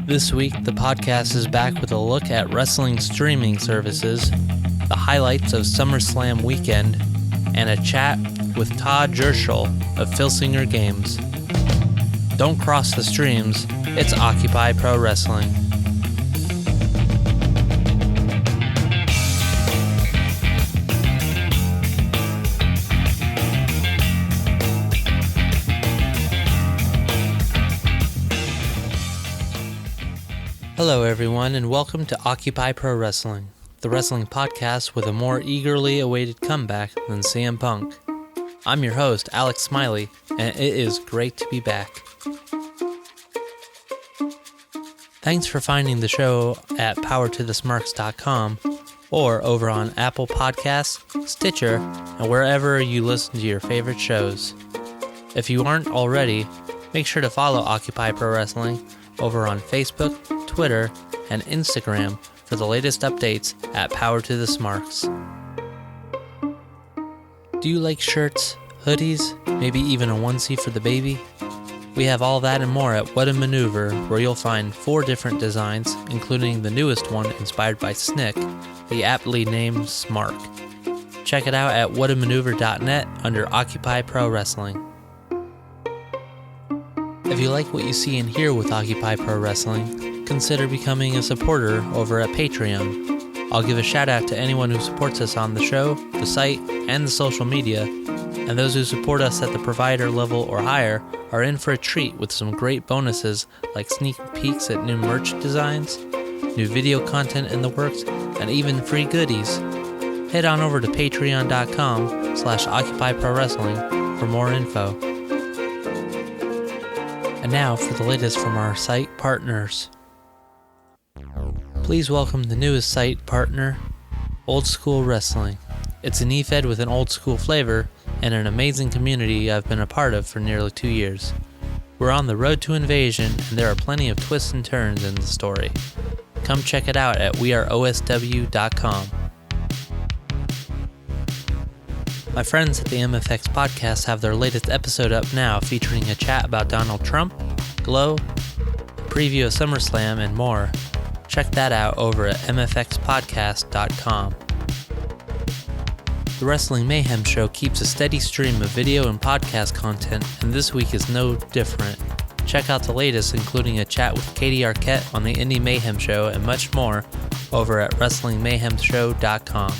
This week, the podcast is back with a look at wrestling streaming services, the highlights of SummerSlam weekend, and a chat with Todd Joerschel of Filsinger Games. Don't cross the streams, it's Occupy Pro Wrestling. Hello everyone, and welcome to Occupy Pro Wrestling, the wrestling podcast with a more eagerly awaited comeback than CM Punk. I'm your host, Alex Smiley, and it is great to be back. Thanks for finding the show at powertothesmarks.com or over on Apple Podcasts, Stitcher, and wherever you listen to your favorite shows. If you aren't already, make sure to follow Occupy Pro Wrestling over on Facebook, Twitter, and Instagram for the latest updates at Power to the Smarks. Do you like shirts, hoodies, maybe even a onesie for the baby? We have all that and more at What a Maneuver, where you'll find 4 different designs, including the newest one inspired by Snick, the aptly named Smark. Check it out at whatamaneuver.net under Occupy Pro Wrestling. If you like what you see and hear with Occupy Pro Wrestling, consider becoming a supporter over at Patreon. I'll give a shout out to anyone who supports us on the show, the site, and the social media, and those who support us at the provider level or higher are in for a treat with some great bonuses like sneak peeks at new merch designs, new video content in the works, and even free goodies. Head on over to patreon.com/OccupyProWrestling for more info. And now for the latest from our site partners. Please welcome the newest site partner, Old School Wrestling. It's an e-fed with an old school flavor and an amazing community I've been a part of for nearly 2 years. We're on the road to invasion, and there are plenty of twists and turns in the story. Come check it out at weareosw.com. My friends at the MFX podcast have their latest episode up now, featuring a chat about Donald Trump, Glow, a preview of SummerSlam, and more. Check that out over at mfxpodcast.com. The Wrestling Mayhem Show keeps a steady stream of video and podcast content, and this week is no different. Check out the latest, including a chat with Katie Arquette on the Indie Mayhem Show and much more over at wrestlingmayhemshow.com.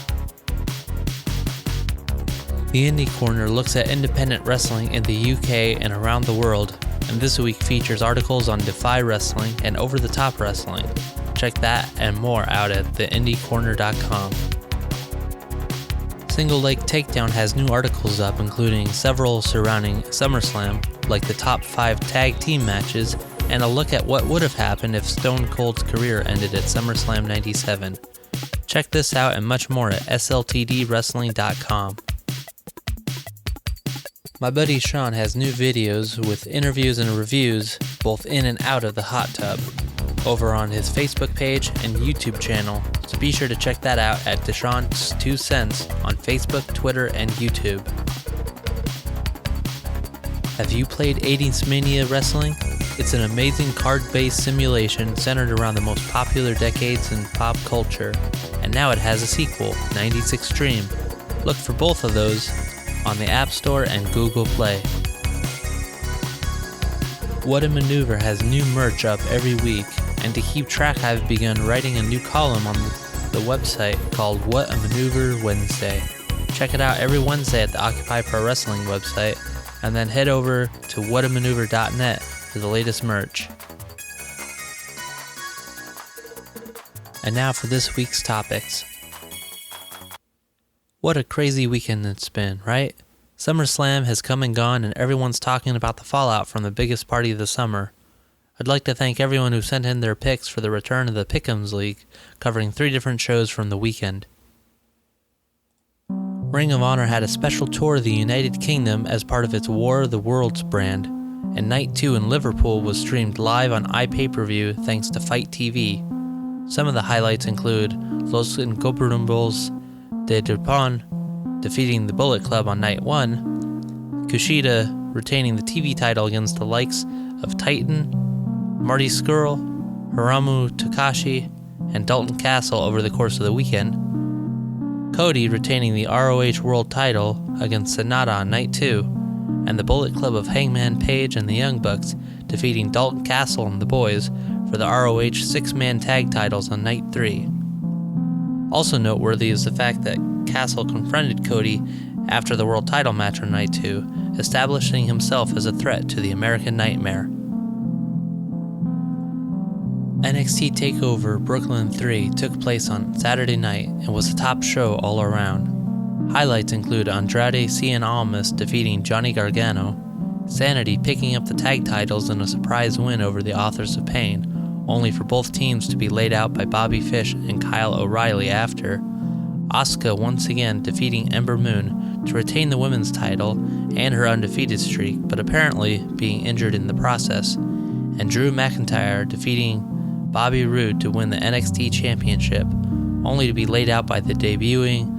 The Indie Corner looks at independent wrestling in the UK and around the world, and this week features articles on Defy Wrestling and Over the Top Wrestling. Check that and more out at theindycorner.com. Single Leg Takedown has new articles up, including several surrounding SummerSlam, like the top 5 tag team matches, and a look at what would have happened if Stone Cold's career ended at SummerSlam 97. Check this out and much more at sltdwrestling.com. My buddy Sean has new videos with interviews and reviews, both in and out of the hot tub, over on his Facebook page and YouTube channel, so be sure to check that out at Deshaun's 2 Cents on Facebook, Twitter, and YouTube. Have you played 80s Mania Wrestling? It's an amazing card-based simulation centered around the most popular decades in pop culture, and now it has a sequel, 90s Extreme. Look for both of those on the App Store and Google Play. What a Maneuver has new merch up every week, and to keep track I've begun writing a new column on the website called What a Maneuver Wednesday. Check it out every Wednesday at the Occupy Pro Wrestling website, and then head over to whatamaneuver.net for the latest merch. And now for this week's topics. What a crazy weekend it's been, right? SummerSlam has come and gone, and everyone's talking about the fallout from the biggest party of the summer. I'd like to thank everyone who sent in their picks for the return of the Pick'ems League, covering 3 different shows from the weekend. Ring of Honor had a special tour of the United Kingdom as part of its War of the Worlds brand, and Night 2 in Liverpool was streamed live on iPay-per-view thanks to Fight TV. Some of the highlights include Los Ingobernables de Dupont defeating the Bullet Club on Night 1, Kushida retaining the TV title against the likes of Titan, Marty Scurll, Hiromu Takashi, and Dalton Castle over the course of the weekend. Cody retaining the ROH World title against Sonata on Night 2, and the Bullet Club of Hangman Page and the Young Bucks defeating Dalton Castle and the Boys for the ROH 6-man tag titles on Night 3. Also noteworthy is the fact that Castle confronted Cody after the world title match on Night 2, establishing himself as a threat to the American Nightmare. NXT TakeOver Brooklyn 3 took place on Saturday night and was a top show all around. Highlights include Andrade Cien Almas defeating Johnny Gargano, Sanity picking up the tag titles in a surprise win over the Authors of Pain, only for both teams to be laid out by Bobby Fish and Kyle O'Reilly after, Asuka once again defeating Ember Moon to retain the women's title and her undefeated streak, but apparently being injured in the process, and Drew McIntyre defeating Bobby Roode to win the NXT Championship, only to be laid out by the debuting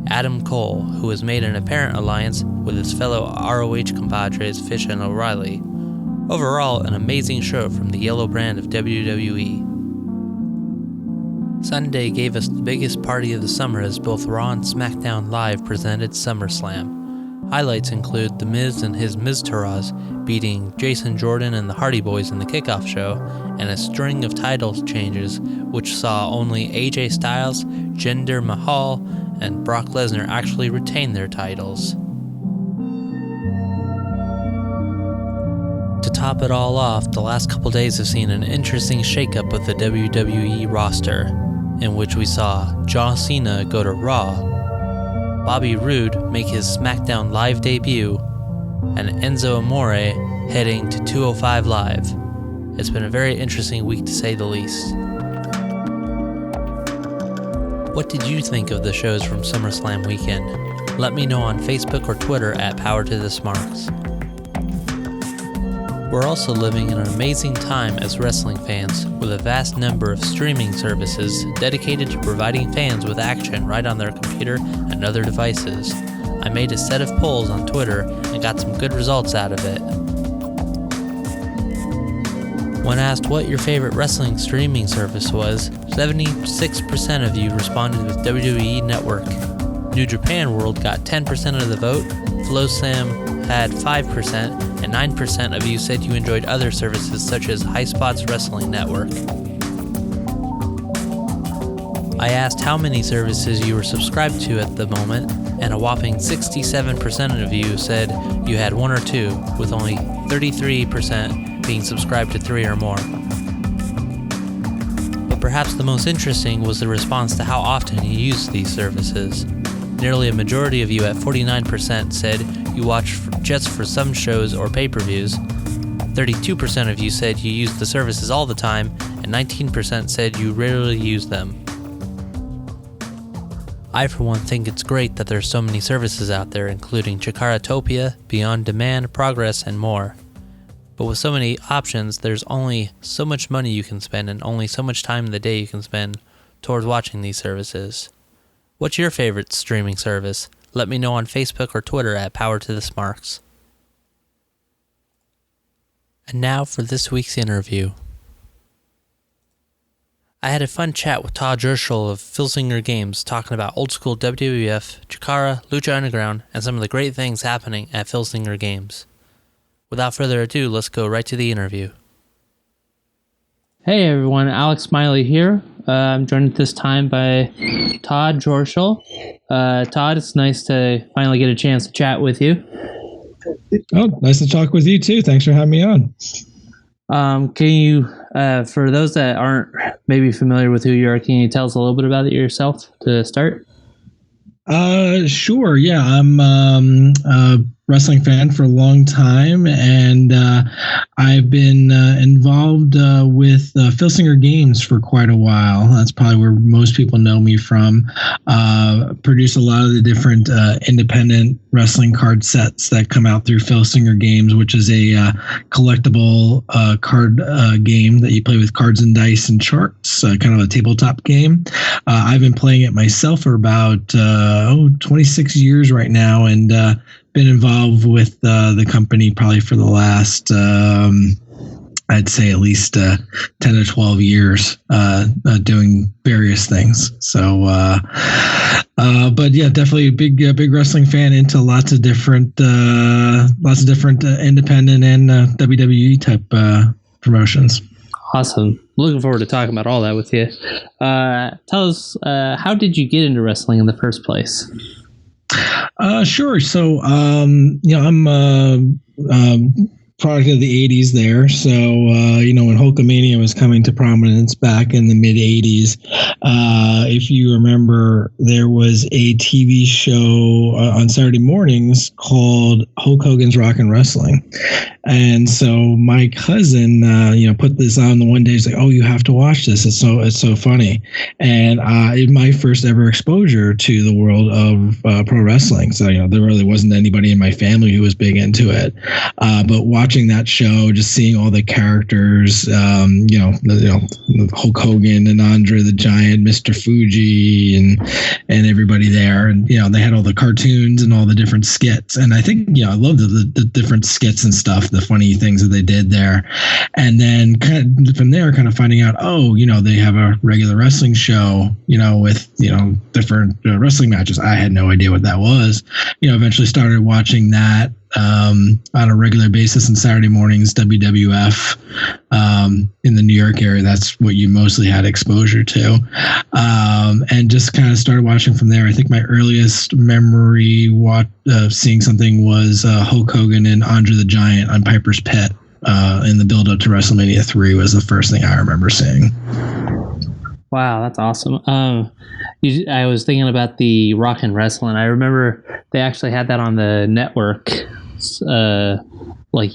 Adam Cole, who has made an apparent alliance with his fellow ROH compadres Fish and O'Reilly. Overall, an amazing show from the yellow brand of WWE. Sunday gave us the biggest party of the summer as both Raw and SmackDown Live presented SummerSlam. Highlights include The Miz and his Miztourage beating Jason Jordan and the Hardy Boys in the kickoff show, and a string of title changes which saw only AJ Styles, Jinder Mahal, and Brock Lesnar actually retain their titles. To top it all off, the last couple days have seen an interesting shakeup with the WWE roster, in which we saw John Cena go to Raw, Bobby Roode make his SmackDown Live debut, and Enzo Amore heading to 205 Live. It's been a very interesting week to say the least. What did you think of the shows from SummerSlam weekend? Let me know on Facebook or Twitter at Power to the Smarks. We're also living in an amazing time as wrestling fans, with a vast number of streaming services dedicated to providing fans with action right on their computer and other devices. I made a set of polls on Twitter and got some good results out of it. When asked what your favorite wrestling streaming service was, 76% of you responded with WWE Network. New Japan World got 10% of the vote, FlowSam had 5%, and 9% of you said you enjoyed other services such as Highspots Wrestling Network. I asked how many services you were subscribed to at the moment, and a whopping 67% of you said you had one or two, with only 33% being subscribed to 3 or more. But perhaps the most interesting was the response to how often you use these services. Nearly a majority of you at 49% said you watch just for some shows or pay-per-views, 32% of you said you use the services all the time, and 19% said you rarely use them. I for one think it's great that there's so many services out there, including Chikaratopia, Beyond Demand, Progress, and more. But with so many options, there's only so much money you can spend and only so much time in the day you can spend towards watching these services. What's your favorite streaming service? Let me know on Facebook or Twitter at Power to the Smarks. And now for this week's interview. I had a fun chat with Todd Joerschel of Filsinger Games talking about old school WWF, Chikara, Lucha Underground, and some of the great things happening at Filsinger Games. Without further ado, let's go right to the interview. Hey everyone, Alex Smiley here. I'm joined this time by Todd Joerschel. Todd, it's nice to finally get a chance to chat with you. Oh, nice to talk with you too. Thanks for having me on. Can you, for those that aren't maybe familiar with who you are, can you tell us a little bit about yourself to start? Sure. Yeah, I'm a wrestling fan for a long time, and I've been involved with Filsinger Games for quite a while. That's probably where most people know me from. Produce a lot of the different independent wrestling card sets that come out through Filsinger Games, which is a collectible card game that you play with cards and dice and charts, kind of a tabletop game. I've been playing it myself for about 26 years right now, and been involved with the company probably for the last I'd say at least 10 to 12 years doing various things. So, but yeah, definitely a big wrestling fan, into lots of different independent and WWE type promotions. Awesome. Looking forward to talking about all that with you. Tell us, how did you get into wrestling in the first place? Sure. So, I'm product of the 80s there. So, when Hulkamania was coming to prominence back in the mid 80s, if you remember, there was a TV show on Saturday mornings called Hulk Hogan's Rockin' Wrestling. And so my cousin, put this on the one day. He's like, "Oh, you have to watch this. It's so funny." And my first ever exposure to the world of pro wrestling. So, there really wasn't anybody in my family who was big into it. But watching that show, just seeing all the characters, Hulk Hogan and Andre the Giant, Mr. Fuji, and everybody there. And, they had all the cartoons and all the different skits. And I think, I loved the different skits and stuff, the funny things that they did there. And then from there, finding out, they have a regular wrestling show, with, different wrestling matches. I had no idea what that was. Eventually started watching that on a regular basis on Saturday mornings, WWF, in the New York area. That's what you mostly had exposure to. And just kind of started watching from there. I think my earliest memory seeing something was Hulk Hogan and Andre the Giant on Piper's Pit in the build up to WrestleMania 3 was the first thing I remember seeing. Wow, that's awesome. I was thinking about the Rockin' Wrestling. I remember they actually had that on the network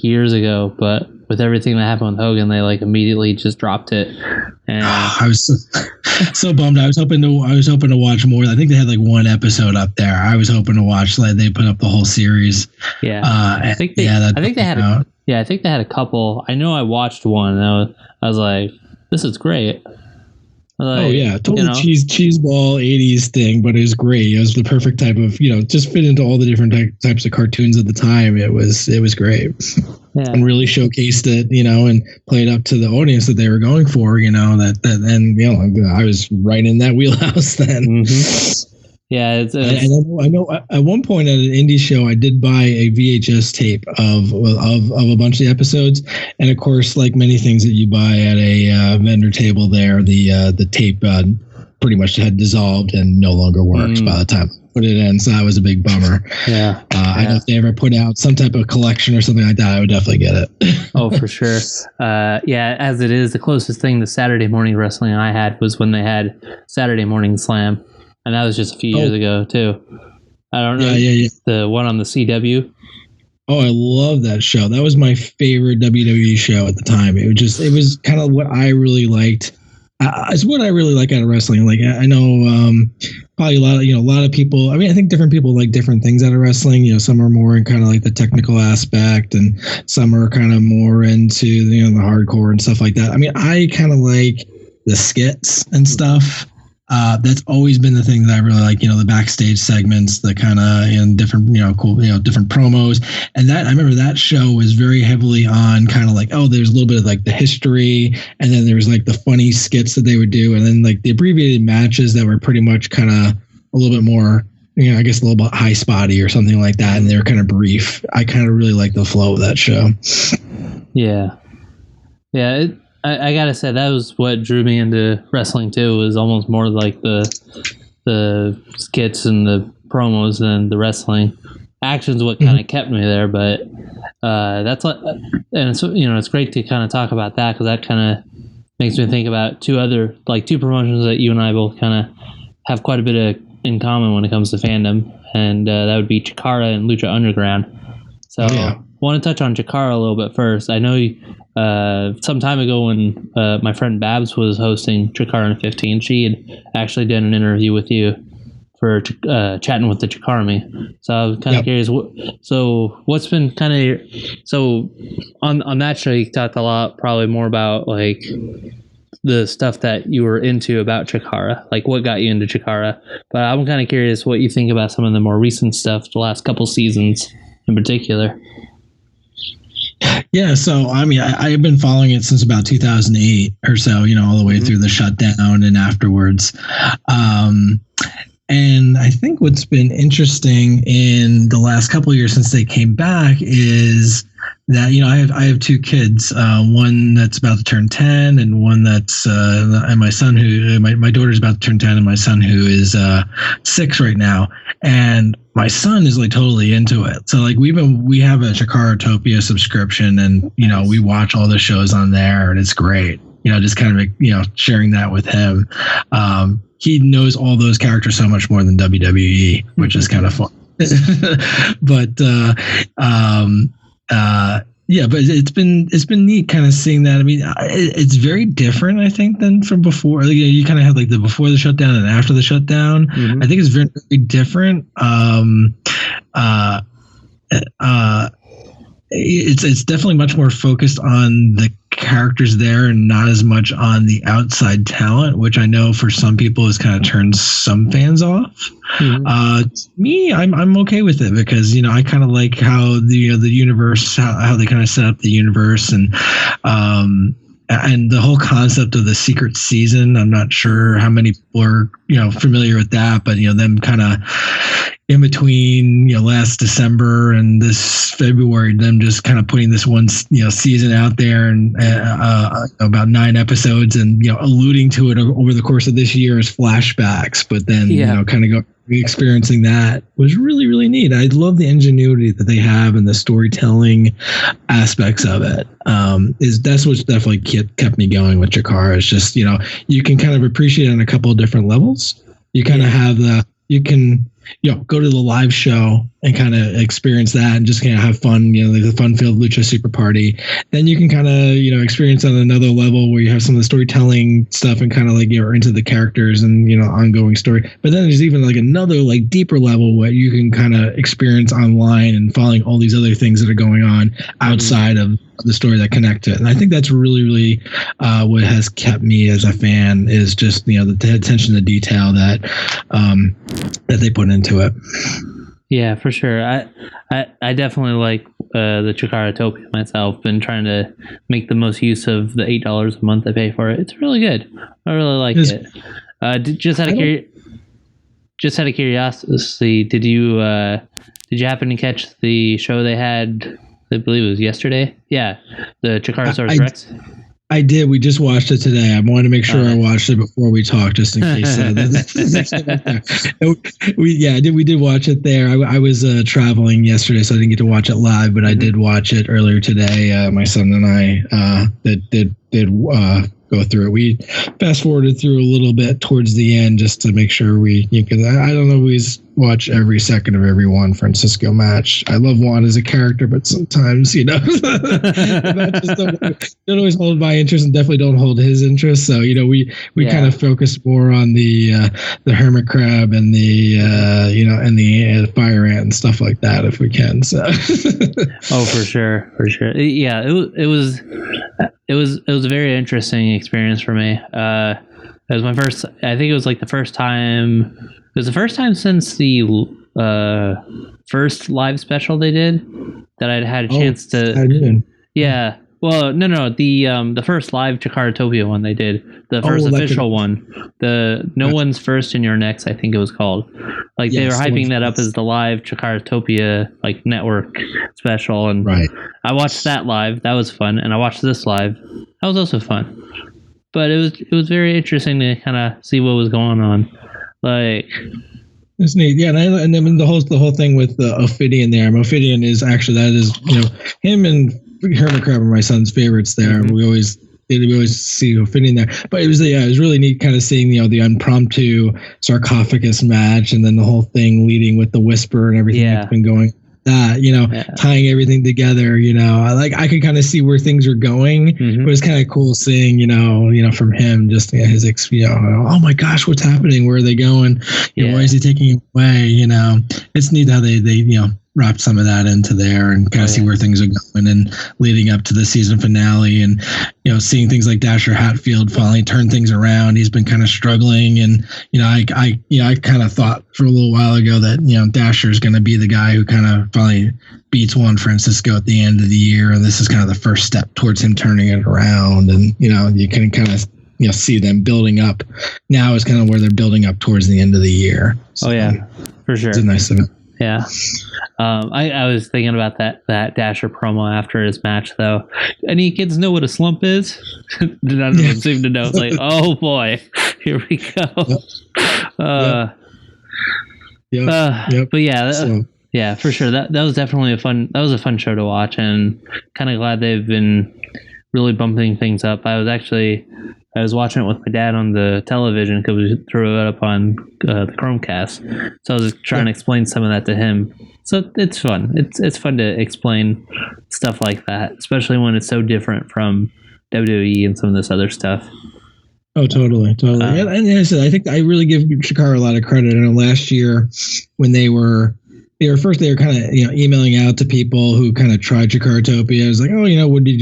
years ago, but with everything that happened with Hogan, they immediately just dropped it. And I was so bummed. I was hoping to watch more. I think they had one episode up there. I was hoping to watch. They put up the whole series. Yeah, I think they had a couple. I know I watched one, and I was like, "This is great." Total cheeseball 80s thing, but it was great. It was the perfect type of, just fit into all the different types of cartoons at the time. It was great. Yeah. And really showcased it, and played up to the audience that they were going for, and I was right in that wheelhouse then. Mm-hmm. Yeah, and I know at one point at an indie show, I did buy a VHS tape of a bunch of the episodes, and of course, like many things that you buy at a vendor table, there the tape pretty much had dissolved and no longer works by the time I put it in. So that was a big bummer. Yeah, I know if they ever put out some type of collection or something like that, I would definitely get it. Oh, for sure. As it is, the closest thing to Saturday morning wrestling I had was when they had Saturday Morning Slam. And that was just a few years ago, too. I don't know. Yeah. The one on the CW. Oh, I love that show. That was my favorite WWE show at the time. It was kind of what I really liked. It's what I really like out of wrestling. I know probably a lot of people. I mean, I think different people like different things out of wrestling. Some are more in kind of the technical aspect, and some are kind of more into the hardcore and stuff like that. I mean, I kind of like the skits and stuff. That's always been the thing that I really like, the backstage segments, the kind of different, cool, different promos. And that I remember that show was very heavily on kind of there's a little bit of the history, and then there was the funny skits that they would do, and then the abbreviated matches that were pretty much kind of a little bit more, I guess a little bit high spotty or something like that, and they were kind of brief. I kind of really like the flow of that show. Yeah. Yeah. I gotta say that was what drew me into wrestling too. Was almost more like the skits and the promos than the wrestling. Action's what kind of kept me there, but that's what. And it's great to kind of talk about that, because that kind of makes me think about two promotions that you and I both kind of have quite a bit in common when it comes to fandom, and that would be Chikara and Lucha Underground. So I want to touch on Chikara a little bit first. I know some time ago when my friend Babs was hosting Chikara in 15, she had actually done an interview with you for chatting with the Chikarami. So I was kind of curious. What's been kind of on that show? You talked a lot, probably more about the stuff that you were into about Chikara, what got you into Chikara. But I'm kind of curious what you think about some of the more recent stuff, the last couple seasons in particular. Yeah, so I mean, I've been following it since about 2008 or so, all the way through the shutdown and afterwards. And I think what's been interesting in the last couple of years since they came back is that I have two kids, one that's about to turn 10, and one that's and my son who my daughter's about to turn 10, and my son who is 6 right now. And my son is like totally into it. So like we have a Chikaratopia subscription, and we watch all the shows on there, and it's great. Just kind of sharing that with him. He knows all those characters so much more than WWE, which is kind of fun. But yeah, but it's been neat kind of seeing that. I mean, it's very different, I think, than from before. You kind of had like the before the shutdown and after the shutdown. I think it's very, very different. It's definitely much more focused on the characters there and not as much on the outside talent, which I know for some people has kind of turned some fans off. Me, I'm okay with it because I kind of like how the universe, how they kind of set up the universe, and the whole concept of the secret season. I'm not sure how many people are familiar with that, but them kind of in between last December and this February, them just kind of putting this one season out there, and about 9 episodes, and alluding to it over the course of this year as flashbacks, but then kind of experiencing that was really, really neat. I love the ingenuity that they have and the storytelling aspects of it. That's what's definitely kept me going with Chikara. It's just you can kind of appreciate it on a couple of different levels. You kind of have you can go to the live show and kind of experience that and just kind of have fun, like the fun-filled Lucha Super Party. Then you can kind of, experience on another level where you have some of the storytelling stuff and kind of like you're into the characters and, ongoing story. But then there's even like another like deeper level where you can kind of experience online and following all these other things that are going on outside of the story that connect to it. And I think that's really, really what has kept me as a fan is just, the attention to detail that they put into it. Yeah, for sure. I definitely like the Chikaratopia myself. Been trying to make the most use of the $8 a month I pay for it. It's really good. I really like it. Just out of curiosity, did you happen to catch the show they had? I believe it was yesterday. Yeah, the Chikarasaurus Rex. I did. We just watched it today. I wanted to make sure I watched it before we talked, just in case. We did watch it there. I was traveling yesterday, so I didn't get to watch it live, but I did watch it earlier today. My son and I did go through it. We fast forwarded through a little bit towards the end just to make sure because I don't always watch every second of every Juan Francisco match. I love Juan as a character, but sometimes the matches don't always hold my interest, and definitely don't hold his interest. So we kind of focus more on the hermit crab and the and the fire ant and stuff like that if we can. So oh, for sure. Yeah, it was a very interesting experience for me. It was my first. I think it was like the first time. It was the first time since the first live special they did that I'd had a chance to. Yeah. Well, no. The first live Chikaratopia one they did, the first official one, the No One's First and Your Next, I think it was called. Like they were hyping that up as the live Chikaratopia like network special, and I watched that live. That was fun, and I watched this live. That was also fun. But it was very interesting to kind of see what was going on. Like, it's neat, yeah, and then the whole thing with Ophidian there. Ophidian is actually him and Hermit Crab are my son's favorites there. We always see Ophidian there, but it was really neat kind of seeing the impromptu sarcophagus match, and then the whole thing leading with the whisper and everything that's been going. Tying everything together, I could kind of see where things are going. It was kind of cool seeing, from him, just his, oh my gosh, what's happening? Where are they going? Why is he taking it away? It's neat how they wrapped some of that into there and kind of see where things are going and leading up to the season finale, and seeing things like Dasher Hatfield finally turn things around. He's been kind of struggling, and I kind of thought for a little while ago that Dasher is going to be the guy who kind of finally beats Juan Francisco at the end of the year, and this is kind of the first step towards him turning it around. And you can kind of see them building up. Now is kind of where they're building up towards the end of the year. So, for sure. It's a nice event. Yeah. I was thinking about that Dasher promo after his match, though. Any kids know what a slump is? None of them seem to know. It's like, oh boy, here we go. But yeah, for sure. That was definitely a fun show to watch, and kind of glad they've been really bumping things up. I was watching it with my dad on the television because we threw it up on the Chromecast. So I was trying to explain some of that to him. So it's fun. It's fun to explain stuff like that, especially when it's so different from WWE and some of this other stuff. Oh, totally. And I said, I think I really give Chikara a lot of credit. I know last year when they were kind of emailing out to people who kind of tried Chikaratopia. I was like, what did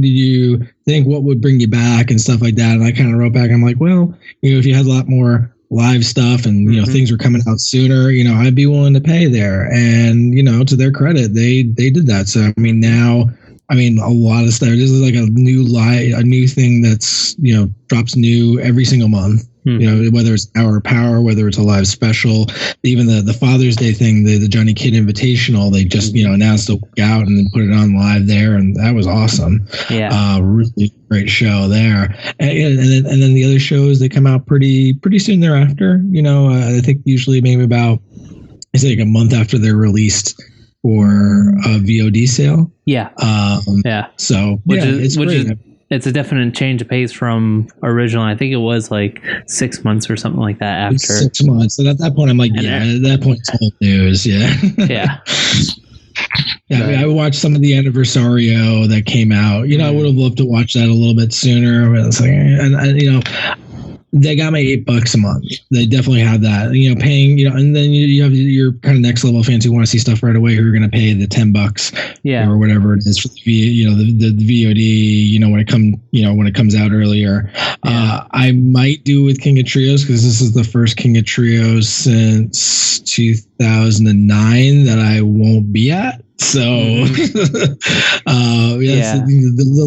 you think? What would bring you back and stuff like that? And I kind of wrote back. I'm like, well, if you had a lot more live stuff and things were coming out sooner, I'd be willing to pay there. And to their credit, they did that. So now. A lot of stuff. This is like a new thing that's drops new every single month. Whether it's Hour of Power, whether it's a live special, even the Father's Day thing, the Johnny Kidd Invitational, they just announced a week out and then put it on live there, and that was awesome. Yeah, really great show there. And then the other shows, they come out pretty soon thereafter. I think usually maybe about like a month after they're released. Or a VOD sale. Yeah. So it's great. It's a definite change of pace from original. I think it was like 6 months or something like that after. 6 months. And at that point, I'm like, at that point, it's old news. Yeah. I watched some of the Anniversario that came out. I would have loved to watch that a little bit sooner. But it's like, and they got me $8 a month. They definitely have that, paying, and then you have your kind of next level fans who want to see stuff right away, who are going to pay the $10, or whatever it is for the VOD, when it comes out earlier. I might do with King of Trios because this is the first King of Trios since 2009 that I won't be at. So, the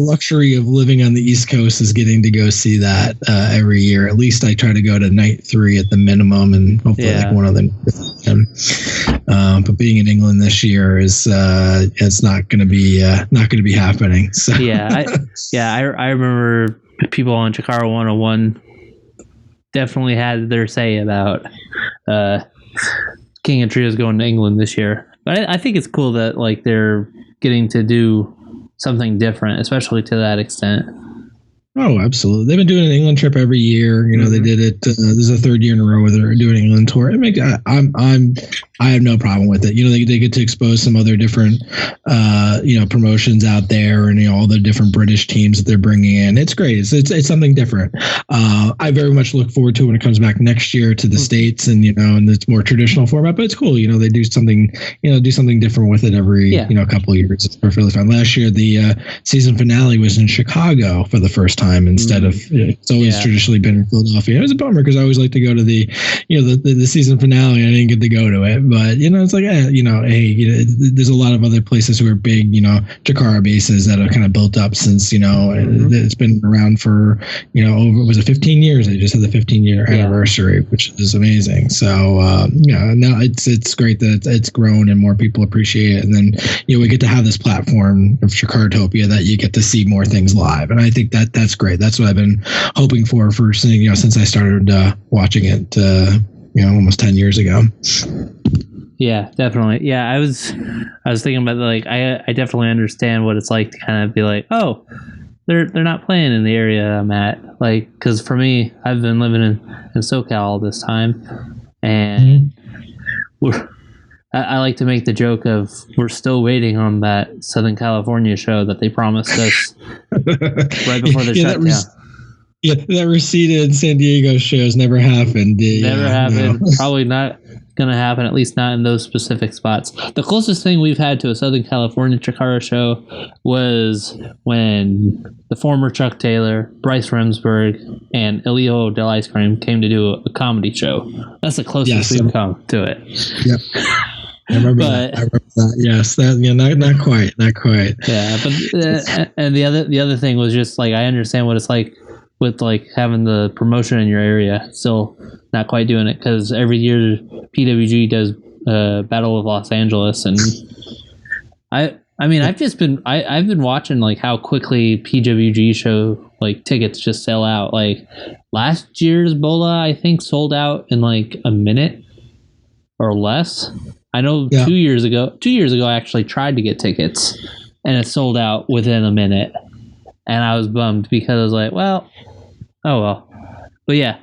luxury of living on the East Coast is getting to go see that every year. At least I try to go to night 3 at the minimum, and hopefully like one of them. But being in England this year is it's not going to be happening. So I remember people on Chikara 101 definitely had their say about King of Trios going to England this year. But I think it's cool that like they're getting to do something different, especially to that extent. Oh, absolutely. They've been doing an England trip every year. They did it. This is the 3rd year in a row where they're doing an England tour. I have no problem with it. They get to expose some other different, promotions out there, and all the different British teams that they're bringing in. It's great. It's something different. I very much look forward to when it comes back next year to the States, and and it's more traditional format. But it's cool. They do something different with it every couple of years. It's perfectly fine. Last year the season finale was in Chicago for the first time instead of it's always traditionally been in Philadelphia. It was a bummer because I always like to go to the the season finale. I didn't get to go to it. But it's like there's a lot of other places who are big Chikara bases that have kind of built up since it's been around for over, was it 15 years? They just had the 15-year anniversary, which is amazing. So now it's great that it's grown and more people appreciate it, and then we get to have this platform of Chikaratopia that you get to see more things live, and I think that's great. That's what I've been hoping for since I started watching it almost 10 years ago. Yeah, definitely. Yeah, I was thinking about I definitely understand what it's like to kind of be like, oh, they're not playing in the area I'm at, because for me, I've been living in SoCal all this time, and I like to make the joke of we're still waiting on that Southern California show that they promised us right before the shutdown. Yeah, that Reseda in San Diego shows never happened. Never happened. No. Probably not going to happen, at least not in those specific spots. The closest thing we've had to a Southern California Chikara show was when the former Chuck Taylor, Bryce Remsburg, and Elio Del Ice Cream came to do a comedy show. That's the closest we've come to it. Yep. I remember that. Yes, not quite. Yeah, but and the other thing was just like I understand what it's like with like having the promotion in your area, still not quite doing it because every year PWG does Battle of Los Angeles, and I've been watching like how quickly PWG show like tickets just sell out. Like last year's Bola, I think sold out in like a minute or less. I know 2 years ago I actually tried to get tickets and it sold out within a minute, and I was bummed because I was like, well. But yeah.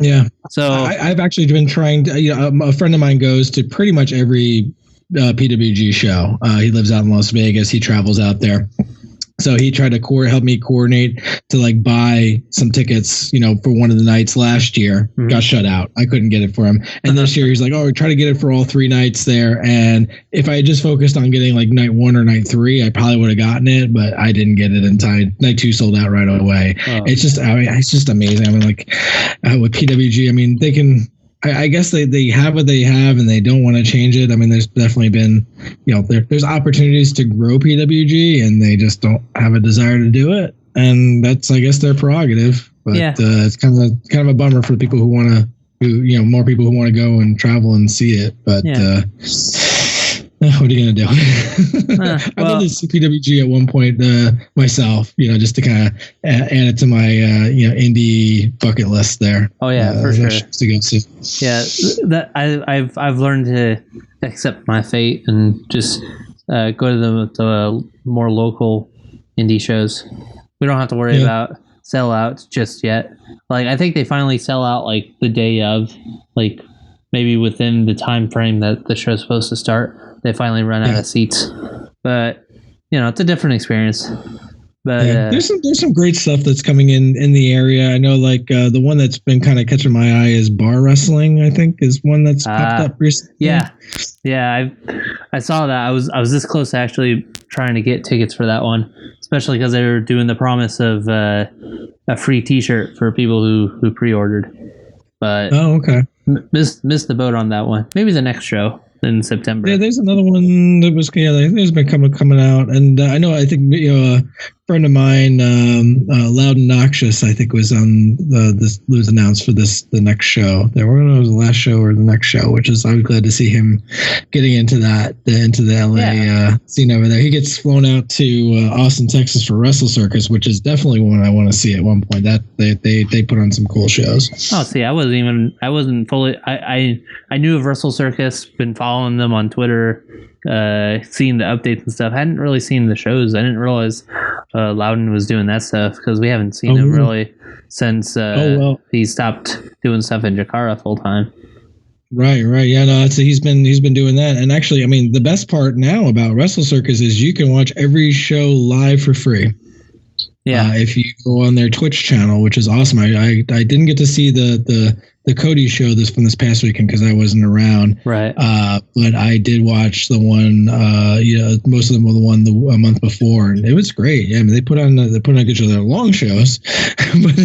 So I've actually been trying to. A friend of mine goes to pretty much every PWG show. He lives out in Las Vegas. He travels out there. So he tried to help me coordinate to like buy some tickets, for one of the nights last year. Mm-hmm. Got shut out. I couldn't get it for him. And this year he's like, oh, try to get it for all 3 nights there. And if I had just focused on getting like night 1 or night 3, I probably would have gotten it, but I didn't get it in time. Night 2 sold out right away. Oh. It's just amazing. I mean, like with PWG, I mean, they can. I guess they have what they have and they don't want to change it. I mean, there's definitely been, there's opportunities to grow PWG and they just don't have a desire to do it. And that's, I guess, their prerogative. But it's kind of a bummer for people who want to, more people who want to go and travel and see it. But what are you going to do? I wanted to see PWG at one point myself, just to kind of add it to my, indie bucket list there. Oh yeah, for sure. To go see. Yeah, that I've learned to accept my fate and just go to the more local indie shows. We don't have to worry about sellouts just yet. Like I think they finally sell out like the day of, like maybe within the time frame that the show's supposed to start. They finally run out of seats, but it's a different experience. But there's some great stuff that's coming in the area. I know, like the one that's been kind of catching my eye is bar wrestling. I think is one that's popped up recently. Yeah. I saw that. I was this close to actually trying to get tickets for that one, especially because they were doing the promise of a free T-shirt for people who pre-ordered. But missed the boat on that one. Maybe the next show in September. Yeah, there's another one that was there's been coming out, and I think a friend of mine, Loud and Noxious, I think was on this was announced for the next show. There were the last show or the next show, which is I was glad to see him getting into the LA scene over there. He gets flown out to Austin, Texas for Wrestle Circus, which is definitely one I want to see at one point. That they put on some cool shows. Oh, see, I wasn't fully. I knew of Wrestle Circus, been following them on Twitter, seeing the updates and stuff. I hadn't really seen the shows. I didn't realize Loudon was doing that stuff because we haven't seen him really since he stopped doing stuff in Chikara full time. Right. Yeah, no, he's been doing that. And actually, I mean, the best part now about Wrestle Circus is you can watch every show live for free. Yeah, if you go on their Twitch channel, which is awesome. I didn't get to see the Cody show from this past weekend because I wasn't around. Right. But I did watch the one. Most of them were the one a month before, and it was great. Yeah, I mean, they put on a good show. They're long shows, but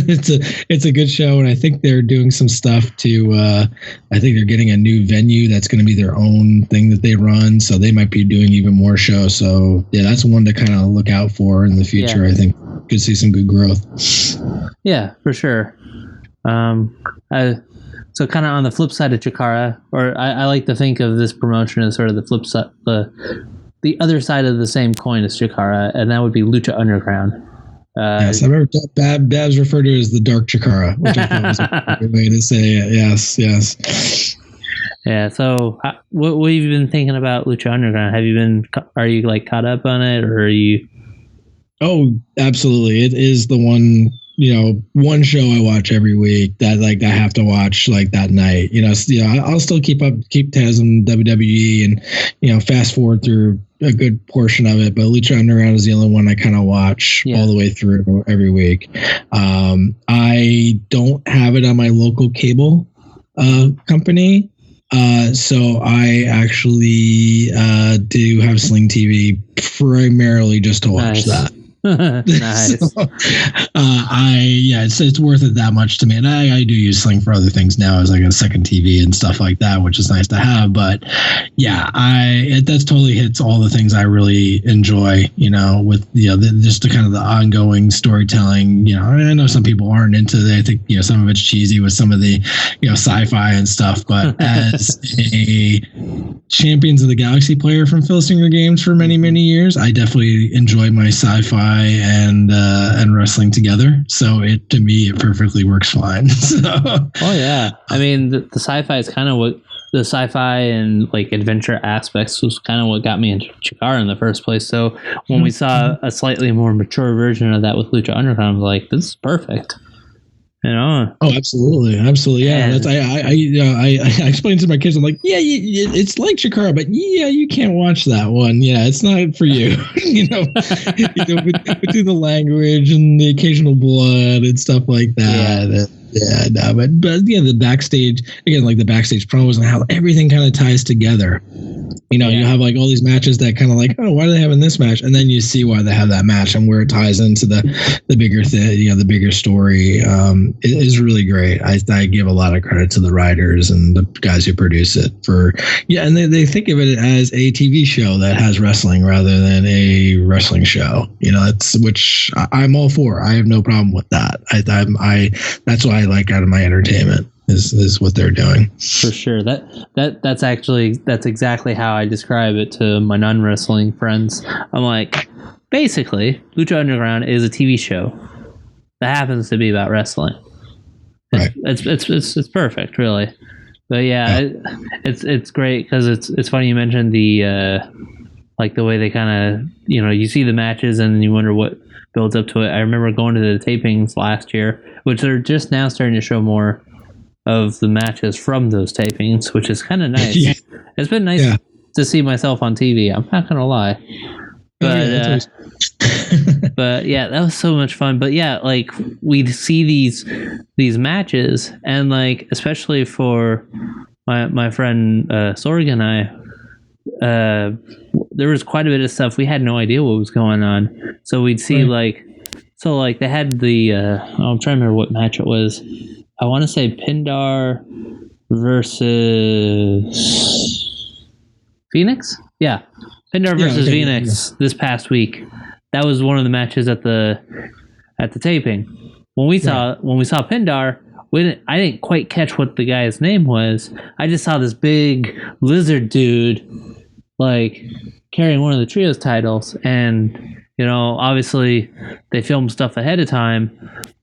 it's a good show, and I think they're doing some stuff to. I think they're getting a new venue that's going to be their own thing that they run, so they might be doing even more shows. So yeah, that's one to kind of look out for in the future. Yeah. I think could see some good growth. Yeah, for sure. So kind of on the flip side of Chikara, or I like to think of this promotion as sort of the flip side, the other side of the same coin as Chikara, and that would be Lucha Underground. Yes, I remember Babs referred to it as the Dark Chikara, which I thought was a good way to say it. Yes. Yeah. So, what have you been thinking about Lucha Underground? Are you like caught up on it, or are you? Oh, absolutely! It is the one. One show I watch every week that like I have to watch like that night. I'll still keep tabs on WWE and fast forward through a good portion of it, but Lucha Underground is the only one I kind of watch all the way through every week. I don't have it on my local cable company. So I actually do have Sling TV primarily just to watch that. Nice. It's worth it that much to me, and I do use Sling for other things now as like a second TV and stuff like that, which is nice to have. But yeah, that totally hits all the things I really enjoy. With just the kind of the ongoing storytelling. I know some people aren't into it. I think some of it's cheesy with some of the sci-fi and stuff, but as a Champions of the Galaxy player from Filsinger Games for many years, I definitely enjoy my sci-fi and wrestling together. So to me, it perfectly works fine. Oh yeah, I mean the sci-fi is kind of what the sci-fi and like adventure aspects was kind of what got me into Chikara in the first place. So when we saw a slightly more mature version of that with Lucha Underground, I was like, this is perfect. Oh, absolutely. Yeah, that's I explained to my kids. I'm like, it's like Chikara, but you can't watch that one. Yeah, it's not for you. Between the language and the occasional blood and stuff like that. Yeah. But the backstage again, like the backstage promos and how everything kind of ties together. You have like all these matches that kind of like, oh, why are they having this match? And then you see why they have that match and where it ties into the bigger thing, the bigger story. It is really great. I give a lot of credit to the writers and the guys who produce it and they think of it as a TV show that has wrestling rather than a wrestling show. Which I'm all for. I have no problem with that. That's what I like out of my entertainment. Is what they're doing. For sure. That's exactly how I describe it to my non-wrestling friends. I'm like, basically, Lucha Underground is a TV show that happens to be about wrestling. Right. It's perfect, really. But it's great because it's funny you mentioned the like the way they kind of you see the matches and you wonder what builds up to it. I remember going to the tapings last year, which they're just now starting to show more of the matches from those tapings, which is kind of nice. Yeah. It's been nice to see myself on TV. I'm not gonna lie, but but that was so much fun. But like we'd see these matches, and like especially for my friend Sorg and I, there was quite a bit of stuff we had no idea what was going on. So we'd see like they had the I'm trying to remember what match it was. I want to say Pindar versus Phoenix. Yeah, Pindar versus Phoenix this past week. That was one of the matches at the taping. When we saw Pindar, I didn't quite catch what the guy's name was. I just saw this big lizard dude like carrying one of the trios titles, and obviously they filmed stuff ahead of time,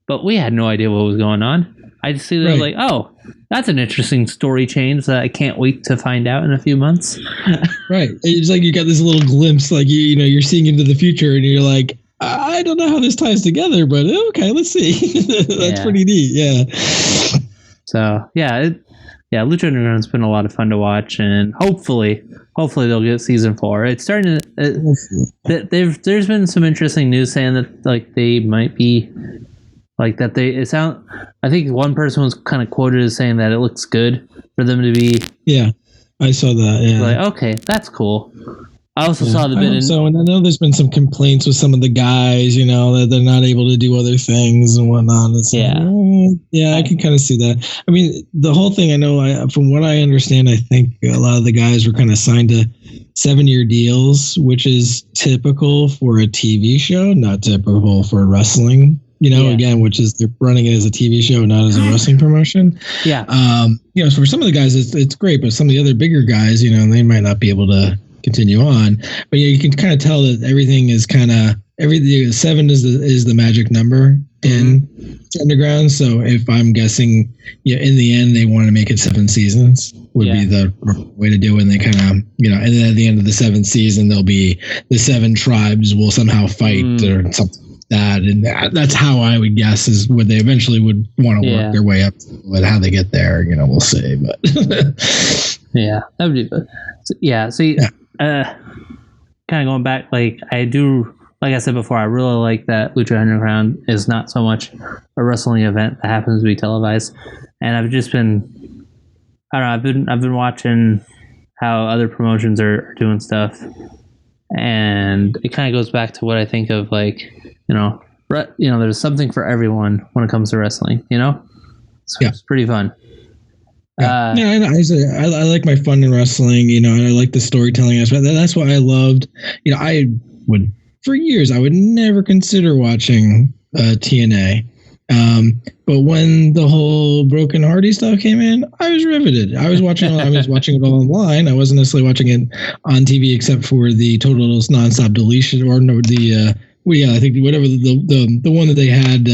but we had no idea what was going on. I just see that like, oh, that's an interesting story change that I can't wait to find out in a few months. Right. It's like you got this little glimpse, like you're seeing into the future, and you're like, I don't know how this ties together, but okay, let's see. That's pretty neat. Yeah. So Lucha Underground's been a lot of fun to watch, and hopefully they'll get season 4. It's starting to. There's been some interesting news saying that like they might be. Like that I think one person was kind of quoted as saying that it looks good for them to be. Yeah, I saw that. Yeah. Like, okay, that's cool. I also saw the bit. And I know there's been some complaints with some of the guys, that they're not able to do other things and whatnot. It's I can kind of see that. I mean, the whole thing, I know from what I understand, I think a lot of the guys were kind of signed to 7-year deals, which is typical for a TV show, not typical for wrestling. Again, which is they're running it as a TV show, not as a wrestling promotion. Yeah. So for some of the guys, it's great, but some of the other bigger guys, they might not be able to continue on. But you can kind of tell that everything is kind of 7 is the magic number in Underground. So if I'm guessing, in the end they want to make it 7 seasons would be the way to do it. And they kind of, and then at the end of the 7th season, there'll be the 7 tribes will somehow fight or something. That and that's how I would guess is what they eventually would want to work their way up to, but how they get there, we'll see. But that would be good. So, kind of going back, like I do like I said before, I really like that Lucha Underground is not so much a wrestling event that happens to be televised. And I've just been, I don't know, I've been watching how other promotions are doing stuff, and it kind of goes back to what I think of, like, there's something for everyone when it comes to wrestling. It's pretty fun. I like my fun in wrestling, and I like the storytelling aspect. That's what I loved. For years, I would never consider watching TNA. But when the whole Broken Hardy stuff came in, I was riveted. I was watching it all online. I wasn't necessarily watching it on TV, except for the Total Nonstop Deletion, or no, I think whatever the one that they had,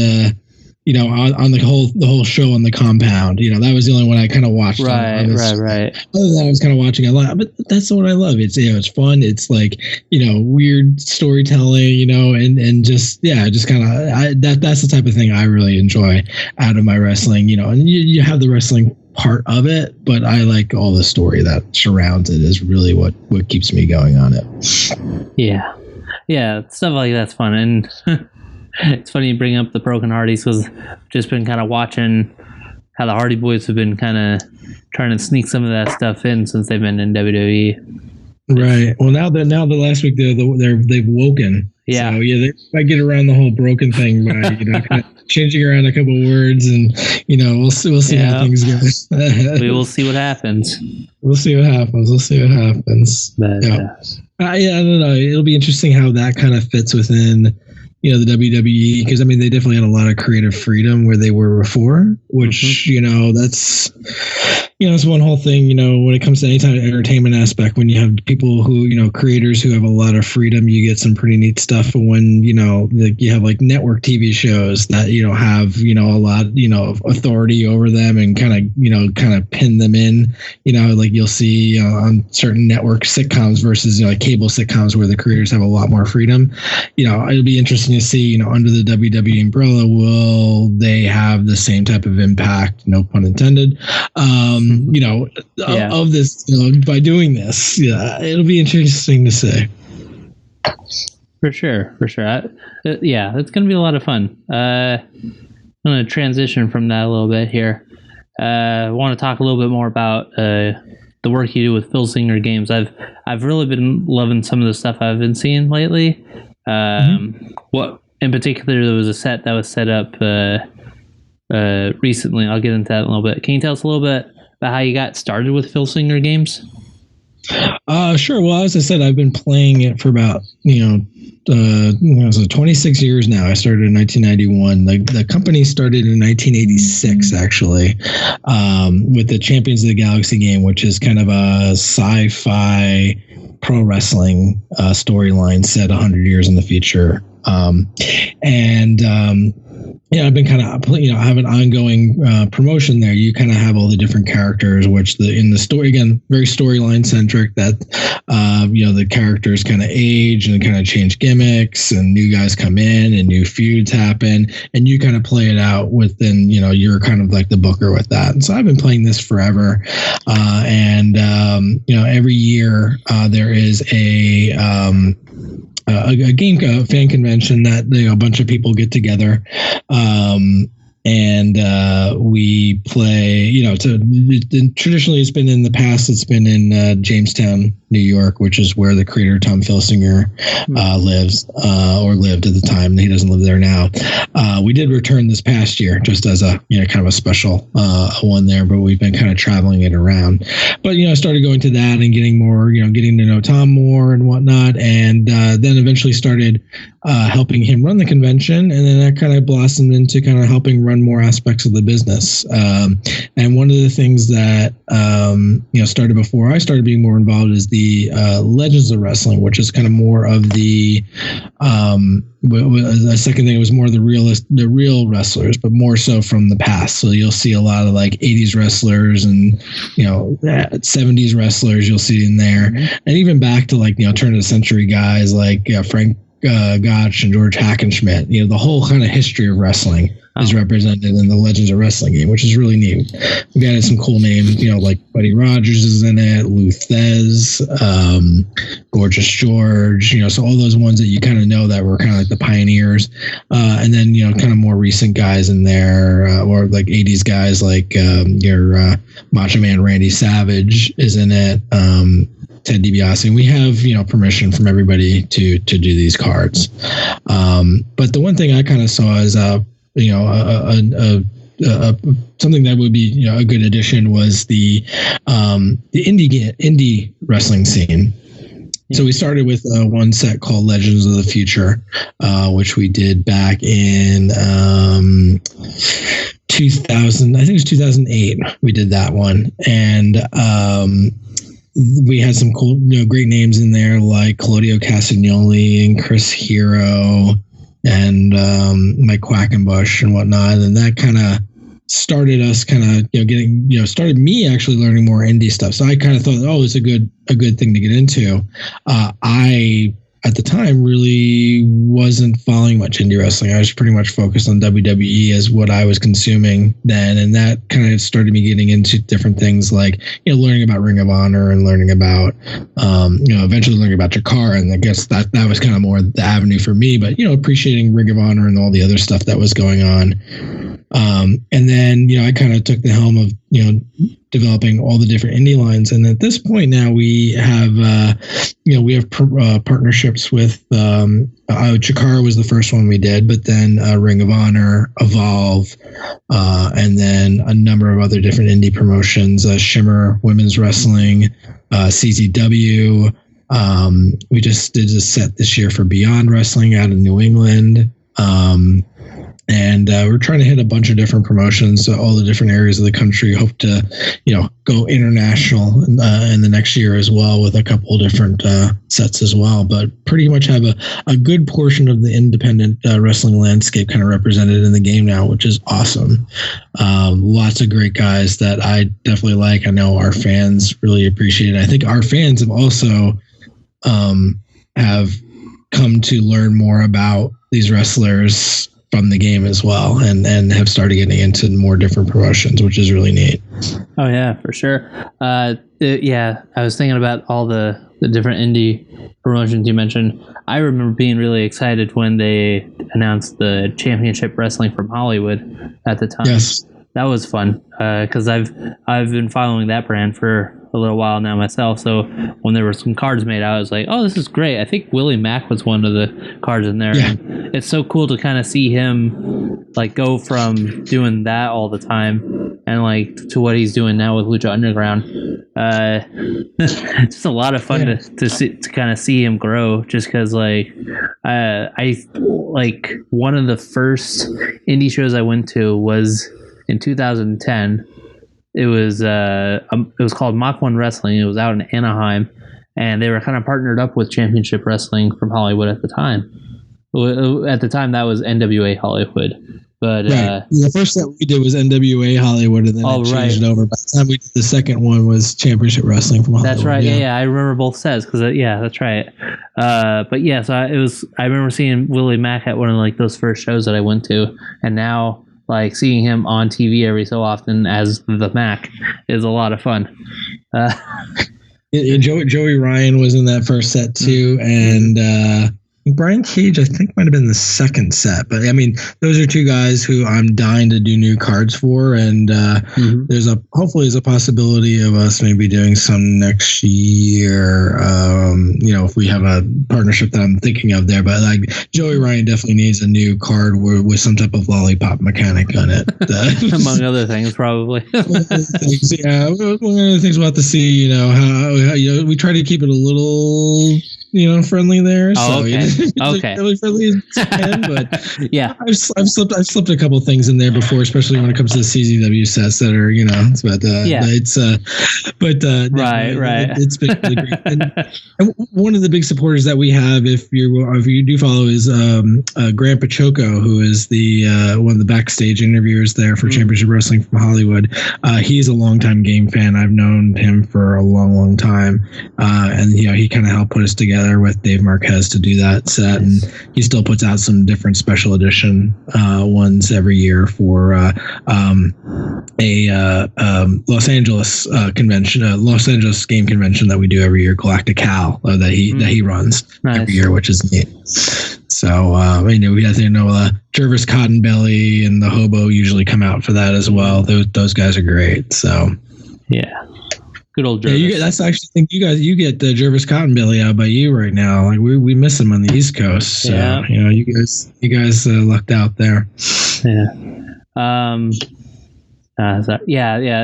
on the whole show on the compound. That was the only one I kind of watched. Right. Other than that, I was kind of watching a lot. But that's what I love. It's it's fun. It's like weird storytelling. And just kind of that's the type of thing I really enjoy out of my wrestling. And you have the wrestling part of it, but I like all the story that surrounds it is really what keeps me going on it. Yeah, stuff like that's fun. And it's funny you bring up the Broken Hardys, because I've just been kind of watching how the Hardy Boys have been kind of trying to sneak some of that stuff in since they've been in WWE. Right. Well, now the last week they've woken. Yeah. So they might get around the whole broken thing by kind of changing around a couple of words, and we'll see how things go. We will see what happens. We'll see what happens. But, I don't know. It'll be interesting how that kind of fits within the WWE, because they definitely had a lot of creative freedom where they were before, which that's it's one whole thing. When it comes to any kind of entertainment aspect, when you have people who creators who have a lot of freedom, you get some pretty neat stuff. But when like you have like network TV shows that have a lot of authority over them and kind of pin them in, like you'll see on certain network sitcoms versus like cable sitcoms where the creators have a lot more freedom. It'll be interesting to see, under the WWE umbrella, will they have the same type of impact, no pun intended, of this, by doing this. It'll be interesting to see. For sure. It's going to be a lot of fun. I'm going to transition from that a little bit here. I want to talk a little bit more about the work you do with Phil Singer Games. I've really been loving some of the stuff I've been seeing lately. What in particular, there was a set that was set up recently. I'll get into that in a little bit. Can you tell us a little bit about how you got started with Phil Singer Games? Sure. Well, as I said, I've been playing it for about 26 years now. I started in 1991. The company started in 1986, actually, with the Champions of the Galaxy game, which is kind of a sci-fi pro wrestling storyline set 100 years in the future. I've been kind of, have an ongoing promotion there. You kind of have all the different characters, which in the story, again, very storyline centric, that, the characters kind of age and kind of change gimmicks, and new guys come in and new feuds happen, and you kind of play it out within, you're kind of like the booker with that. And so I've been playing this forever. Every year there is a game fan convention that a bunch of people get together, and we play. Traditionally, it's been in the past. It's been in Jamestown, New York, which is where the creator Tom Filsinger lives, or lived at the time. He doesn't live there now. We did return this past year, just as a kind of a special one there, but we've been kind of traveling it around. But I started going to that and getting more, getting to know Tom more and whatnot, and then eventually started helping him run the convention, and then that kind of blossomed into kind of helping run more aspects of the business. And one of the things that started before I started being more involved is the Legends of Wrestling, which is kind of more of the second thing. It was more the real wrestlers, but more so from the past. So you'll see a lot of like 80s wrestlers and 70s wrestlers you'll see in there, and even back to like turn of the century guys like Frank Gotch and George Hackenschmidt. The whole kind of history of wrestling is represented in the Legends of Wrestling game, which is really neat. We added some cool names, like Buddy Rogers is in it, Lou Thez, Gorgeous George, so all those ones that you kind of know that were kind of like the pioneers. And then, kind of more recent guys in there, or like 80s guys like your Macho Man Randy Savage is in it. Ted DiBiase, and we have permission from everybody to do these cards. But the one thing I kind of saw is something that would be a good addition was the indie wrestling scene. So we started with one set called Legends of the Future, which we did back in 2000. I think it was 2008. We did that one, and we had some cool, great names in there like Claudio Castagnoli and Chris Hero and Mike Quackenbush and whatnot. And that kind of started us started me actually learning more indie stuff. So I kind of thought, it's a good thing to get into. I, at the time, really wasn't following much indie wrestling. I was pretty much focused on WWE as what I was consuming then. And that kind of started me getting into different things like, learning about Ring of Honor and learning about, eventually learning about Chikara. And I guess that was kind of more the avenue for me, but, appreciating Ring of Honor and all the other stuff that was going on. And then, I kind of took the helm of, developing all the different indie lines. And at this point now we have, partnerships with, Chikara was the first one we did, but then Ring of Honor, Evolve, and then a number of other different indie promotions, Shimmer Women's Wrestling, CZW. We just did a set this year for Beyond Wrestling out of New England. And we're trying to hit a bunch of different promotions, all the different areas of the country. Hope to, go international in the next year as well with a couple of different sets as well. But pretty much have a good portion of the independent wrestling landscape kind of represented in the game now, which is awesome. Lots of great guys that I definitely like. I know our fans really appreciate it. I think our fans have also have come to learn more about these wrestlers from the game as well, and have started getting into more different promotions, which is really neat. Oh yeah, for sure. I was thinking about all the different indie promotions you mentioned. I remember being really excited when they announced the Championship Wrestling from Hollywood at the time. Yes, that was fun because I've been following that brand for a little while now myself. So when there were some cards made, I was like, oh, this is great. I think Willie Mack was one of the cards in there. Yeah. And it's so cool to kind of see him like go from doing that all the time and like to what he's doing now with Lucha Underground. It's just a lot of fun to kind of see him grow, just because like I like one of the first indie shows I went to was in 2010. It was called Mach 1 Wrestling. It was out in Anaheim, and they were kind of partnered up with Championship Wrestling from Hollywood at the time. At the time, that was NWA Hollywood. But right. The first set we did was NWA Hollywood, and then it changed over. By the time we did the second one was Championship Wrestling from Hollywood. That's right. Yeah, I remember both sets because that's right. But yeah, so I remember seeing Willie Mack at one of like those first shows that I went to, and now like seeing him on TV every so often as the Mac is a lot of fun. Joey Ryan was in that first set too, and Brian Cage, I think, might have been the second set. But I mean, those are two guys who I'm dying to do new cards for, and hopefully there's a possibility of us maybe doing some next year. If we have a partnership that I'm thinking of there. But like Joey Ryan definitely needs a new card with some type of lollipop mechanic on it, among other things, probably. Yeah, one of the things we'll have to see. How we try to keep it a little friendly there. Oh, so, okay. Really friendly as you can, but yeah, I've slipped a couple things in there before, especially when it comes to the CZW sets that are it's been really great. And one of the big supporters that we have, if you do follow, is Grant Pachoco, who is the one of the backstage interviewers there for Championship Wrestling from Hollywood. He's a longtime game fan. I've known him for a long time, and he kind of helped put us together together with Dave Marquez to do that set, and he still puts out some different special edition ones every year for a Los Angeles convention, Los Angeles game convention that we do every year, Galactic Cal, that he runs every year, which is neat. So we have Jervis Cottonbelly and the Hobo usually come out for that as well. Those guys are great. So yeah. Good old Jervis. Yeah, that's actually I think you get Jervis Cottonbelly out by you right now. Like we miss him on the East Coast. So you guys lucked out there. Yeah.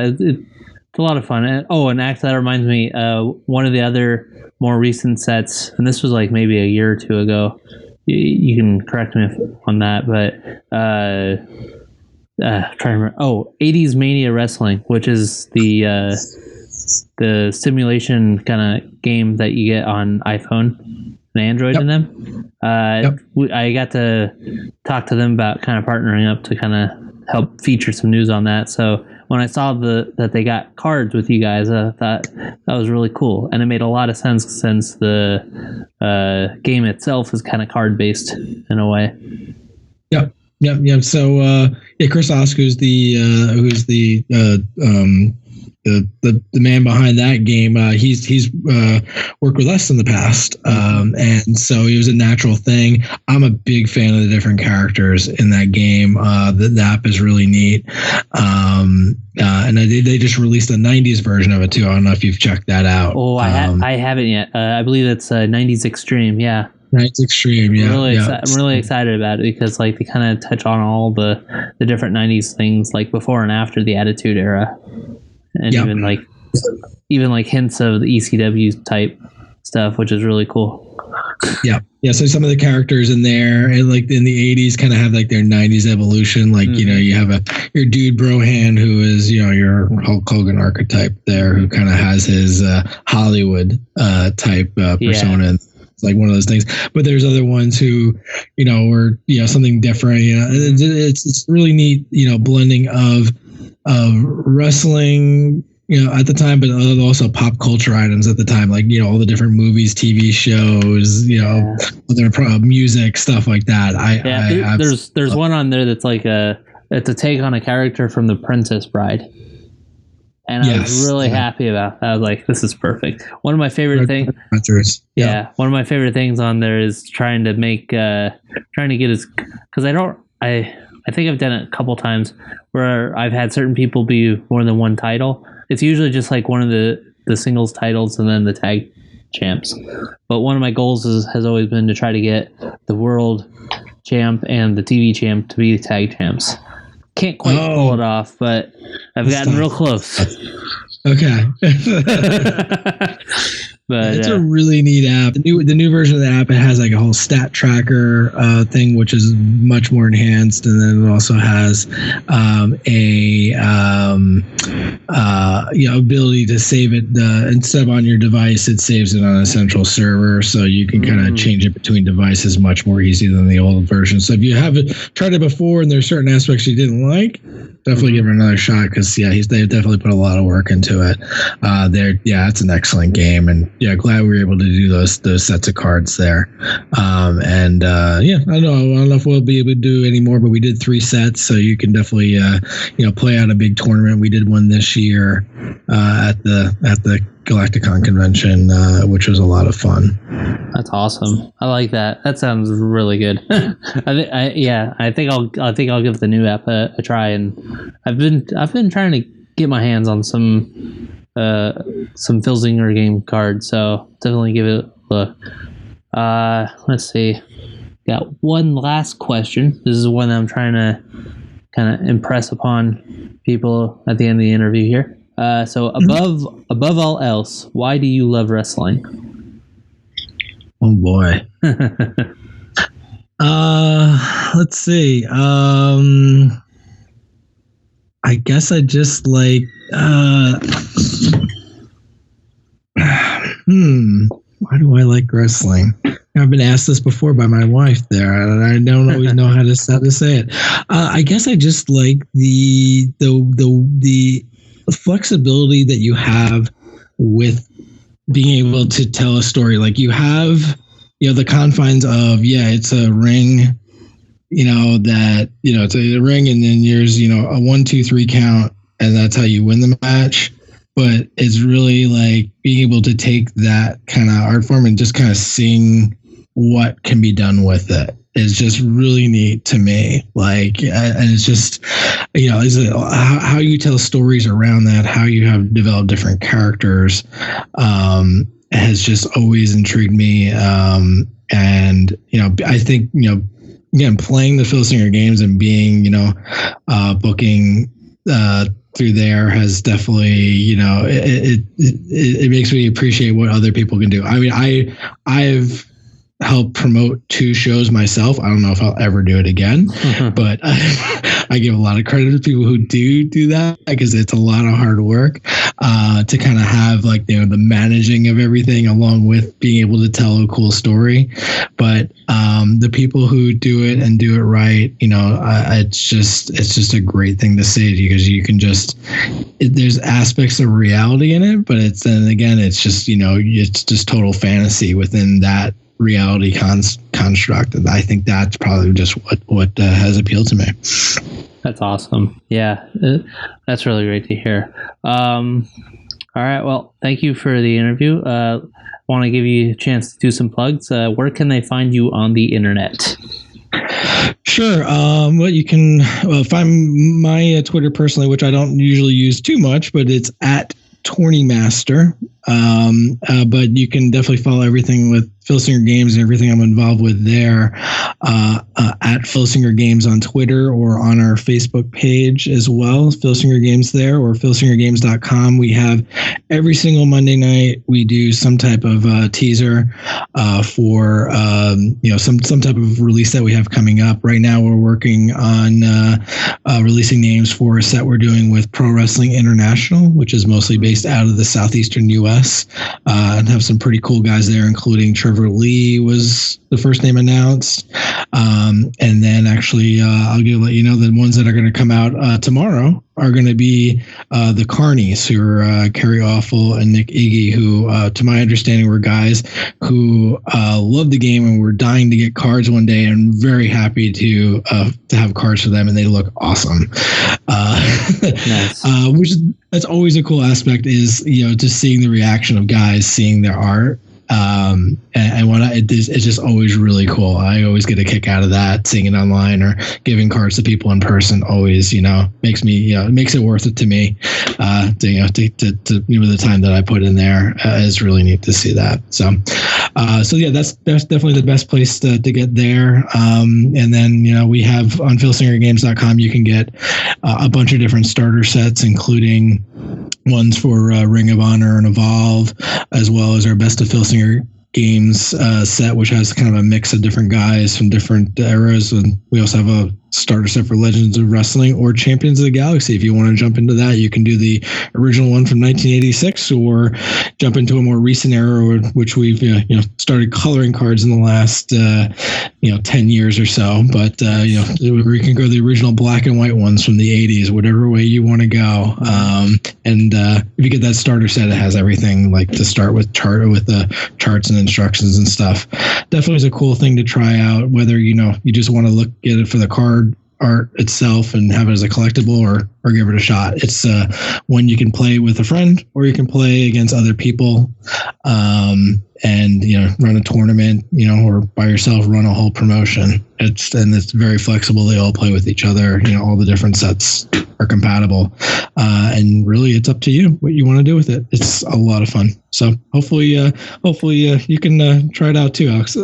It's a lot of fun. And actually that reminds me, one of the other more recent sets, and this was like maybe a year or two ago. You can correct me on that, but trying to remember. 80s Mania Wrestling, which is the simulation kind of game that you get on iPhone and Android in them. I got to talk to them about kind of partnering up to kind of help feature some news on that. So when I saw that they got cards with you guys, I thought that was really cool. And it made a lot of sense since the game itself is kind of card based in a way. Yep. So Chris Oscar, who's the man behind that game, he's worked with us in the past, and so it was a natural thing. I'm a big fan of the different characters in that game. The app is really neat, and they just released a 90s version of it too. I don't know if you've checked that out. I haven't yet. I believe it's 90s Extreme. Yeah. 90s Extreme. Yeah. I'm really excited about it because like they kind of touch on all the different 90s things, like before and after the Attitude Era. And even like hints of the ECW type stuff, which is really cool. Yeah. So some of the characters in there, and like in the 80s, kind of have like their 90s evolution. Like you have your dude Brohan, who is your Hulk Hogan archetype there, who kind of has his Hollywood type persona. It's like one of those things. But there's other ones who were something different. It's really neat. Blending of wrestling, at the time, but also pop culture items at the time, like all the different movies, TV shows, other music, stuff like that. There's one on there that's like it's a take on a character from The Princess Bride, and I was really happy about that. I was like, this is perfect. One of my favorite things. One of my favorite things on there is trying to get his, because I think I've done it a couple times where I've had certain people be more than one title. It's usually just like one of the singles titles and then the tag champs. But one of my goals has always been to try to get the world champ and the TV champ to be tag champs. Can't quite pull it off, but I've gotten real close. Okay. But it's a really neat app. The new version of the app, it has like a whole stat tracker thing, which is much more enhanced, and then it also has ability to save it instead of on your device. It saves it on a central server, so you can kind of change it between devices much more easy than the old version. So if you haven't tried it before and there's certain aspects you didn't like, definitely give it another shot, because they've definitely put a lot of work into it. It's an excellent game, and glad we were able to do those sets of cards there. I don't know if we'll be able to do any more, but we did 3 sets, so you can definitely play out a big tournament. We did one this year at the Galacticon convention, which was a lot of fun. That's awesome. I like that. That sounds really good. I think I'll give the new app a try, and I've been trying to get my hands on some Filzinger game cards, so definitely give it a look. Let's see. Got one last question. This is one that I'm trying to kind of impress upon people at the end of the interview here. So above all else, why do you love wrestling? Oh boy. Let's see. I guess I just like why do I like wrestling? I've been asked this before by my wife there, and I don't always know how to say it. I guess I just like the flexibility that you have with being able to tell a story. Like you have, the confines of, it's a ring, that, it's a ring, and then there's, a 1, 2, 3 count, and that's how you win the match. But it's really like being able to take that kind of art form and just kind of seeing what can be done with it is just really neat to me. Like, and it's just, how you tell stories around that, how you have developed different characters, has just always intrigued me. And, I think, again, playing the Phil Singer games and being, booking, through there has definitely, it makes me appreciate what other people can do. I mean, I've helped promote 2 shows myself. I don't know if I'll ever do it again, but I give a lot of credit to people who do that, because it's a lot of hard work to kind of have like, the managing of everything along with being able to tell a cool story. But the people who do it and do it right, it's just a great thing to see, because you can there's aspects of reality in it, but it's just, it's just total fantasy within that reality construct, and I think that's probably just what has appealed to me. That's awesome. Yeah, that's really great to hear. All right, well, thank you for the interview. Want to give you a chance to do some plugs. Where can they find you on the internet? Sure. Well, you can find my Twitter personally, which I don't usually use too much, but it's at Tourneymaster. But you can definitely follow everything with Phil Singer Games and everything I'm involved with there at Phil Singer Games on Twitter, or on our Facebook page as well, Phil Singer Games there, or philsingergames.com. We have every single Monday night, we do some type of teaser for some type of release that we have coming up. Right now we're working on releasing names for a set we're doing with Pro Wrestling International, which is mostly based out of the southeastern U.S. And have some pretty cool guys there, including Trevor Lee was the first name announced. And then actually, I'll let you know the ones that are going to come out tomorrow are going to be the Carnies, who are Kerry Awful and Nick Iggy, who, to my understanding, were guys who loved the game and were dying to get cards one day, and very happy to have cards for them, and they look awesome. Nice. That's always a cool aspect, is just seeing the reaction of guys seeing their art. And when it's just always really cool. I always get a kick out of that, seeing it online or giving cards to people in person. Always, makes me, it makes it worth it to me. To the time that I put in there is really neat to see that. So yeah, that's definitely the best place to get there. And then we have on philsingergames.com, you can get a bunch of different starter sets, including ones for Ring of Honor and Evolve, as well as our Best of Phil Singer Games set, which has kind of a mix of different guys from different eras. And we also have a starter set for Legends of Wrestling or Champions of the Galaxy. If you want to jump into that, you can do the original one from 1986, or jump into a more recent era, which we've started coloring cards in the last 10 years or so. But we can go the original black and white ones from the 80s, whatever way you want to go. And if you get that starter set, it has everything, like to start with the charts and instructions and stuff. Definitely is a cool thing to try out, whether you just want to look at it for the card art itself and have it as a collectible, or give it a shot. It's one you can play with a friend, or you can play against other people, and run a tournament, or by yourself, run a whole promotion. It's very flexible. They all play with each other. All the different sets are compatible, and really it's up to you what you want to do with it. It's a lot of fun. So hopefully you can try it out too, Alex.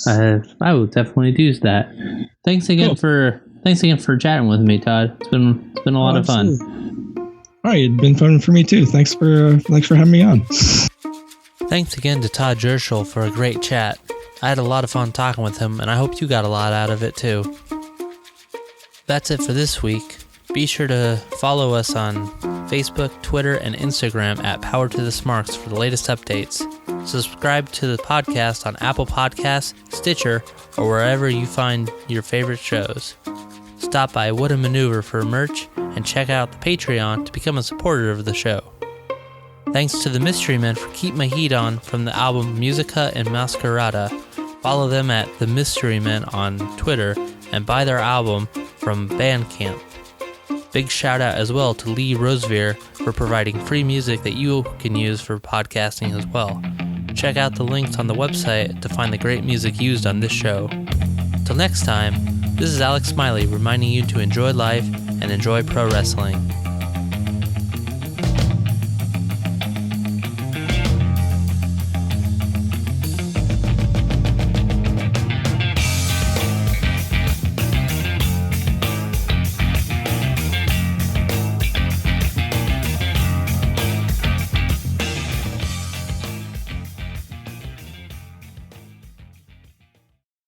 I will definitely do that. Thanks again for chatting with me, Todd. It's been a lot of fun. All right, it's been fun for me too. Thanks for having me on. Thanks again to Todd Joerschel for a great chat. I had a lot of fun talking with him, and I hope you got a lot out of it too. That's it for this week. Be sure to follow us on Facebook, Twitter, and Instagram at Power to the Smarks for the latest updates. Subscribe to the podcast on Apple Podcasts, Stitcher, or wherever you find your favorite shows. Stop by What a Maneuver for merch, and check out the Patreon to become a supporter of the show. Thanks to the Mystery Men for Keep My Heat On from the album Musica and Masquerada. Follow them at The Mystery Men on Twitter and buy their album from Bandcamp. Big shout out as well to Lee Rosevere for providing free music that you can use for podcasting as well. Check out the links on the website to find the great music used on this show. Till next time, this is Alex Smiley reminding you to enjoy life and enjoy pro wrestling.